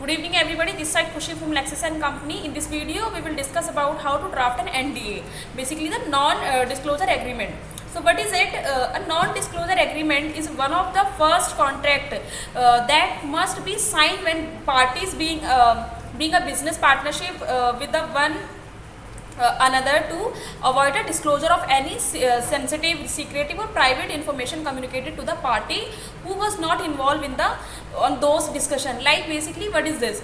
Good evening everybody, this side Khushi from Lexis and Company. In this video we will discuss about how to draft an NDA, basically the non-disclosure agreement. So what is it? A non-disclosure agreement is one of the first contract that must be signed when parties being a business partnership with the one another to avoid a disclosure of any sensitive, secretive or private information communicated to the party who was not involved in on those discussion. Like basically what is this?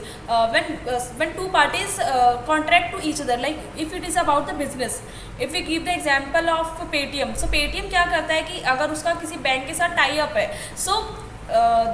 When two parties contract to each other, like if it is about the business, if we give the example of Paytm, so Paytm क्या करता है कि अगर उसका किसी bank के साथ tie up है, so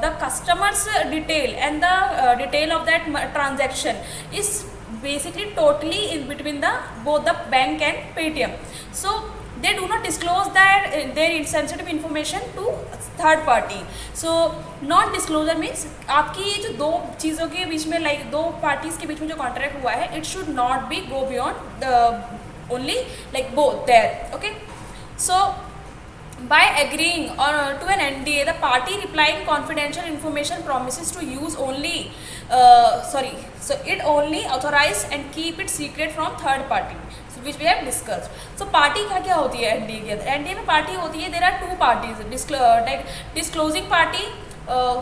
the customer's detail and the detail of that transaction is basically totally in between both the bank and Paytm. So they do not disclose their sensitive information to third party. So non disclosure means आपकी ये जो दो चीज़ों के बीच में, like दो parties के बीच में जो contract हुआ है, it should not be go beyond the only like both there. Okay, so by agreeing to an NDA, the party replying confidential information promises to use only, so it only authorize and keep it secret from third party, so which we have discussed. So party क्या होती है NDA के अंदर? NDA में party होती है, there are two parties, like disclosing party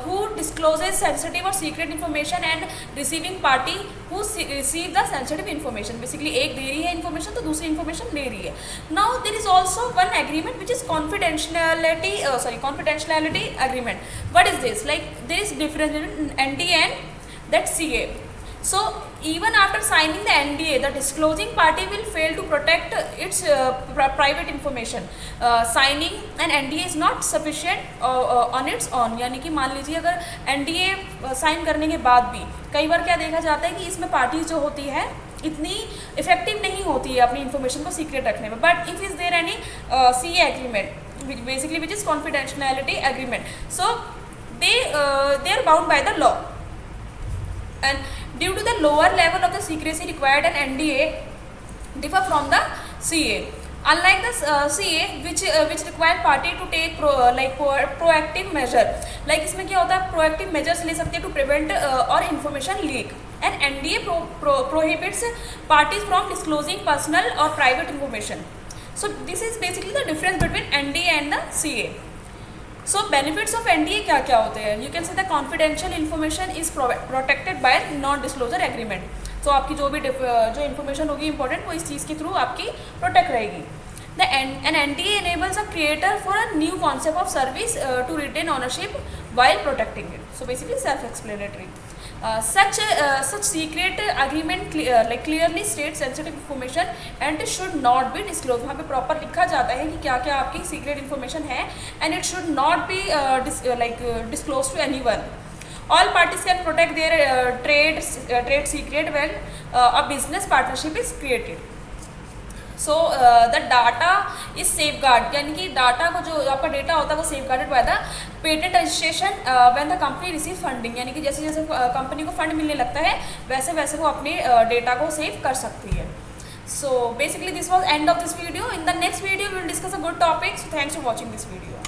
who discloses sensitive or secret information and receiving party who receive the sensitive information. Basically एक दे रही है information तो दूसरी information ले रही है. Now there is also one agreement which is confidentiality agreement. What is this? Like there is difference between NDA and that CA. So even after signing the NDA, the disclosing party will fail to protect its private information. Signing an NDA is not sufficient on its own. यानी कि मान लीजिए अगर NDA sign करने के बाद भी कई बार क्या देखा जाता है कि इसमें पार्टीज जो होती है इतनी इफेक्टिव नहीं होती है अपनी इन्फॉर्मेशन को सीक्रेट रखने में. But if is there any CA agreement, basically which is confidentiality agreement, so they are bound by the law. And due to the lower level of the secrecy required, an NDA differ from the CA. Unlike the CA, which require party to take proactive measure. Like इसमें क्या होता है, proactive measures ले सकते हैं to prevent or information leak. And NDA prohibits parties from disclosing personal or private information. So this is basically the difference between NDA and the CA. So benefits of NDA क्या क्या होते हैं? You can say the confidential information is protected by non-disclosure agreement. So आपकी जो भी जो information होगी important वो इस चीज़ के through आपकी protect रहेगी. An NDA enables a creator for a new concept of service to retain ownership while protecting it. So basically self-explanatory. Such secret agreement clearly states sensitive information and it should not be disclosed. वहाँ पे proper लिखा जाता है कि क्या क्या आपकी secret information है and it should not be disclosed to anyone. All parties can protect their trade secret when a business partnership is created. So the data is safeguard, यानी कि डाटा को जो आपका डेटा होता है वो safeguarded by the patent registration when the company receive funding, यानी कि जैसे जैसे कंपनी को फंड मिलने लगता है वैसे वैसे वो अपने डेटा को सेव कर सकती है. So basically this was end of this video. In the next video we will discuss a good topic. So thanks for watching this video.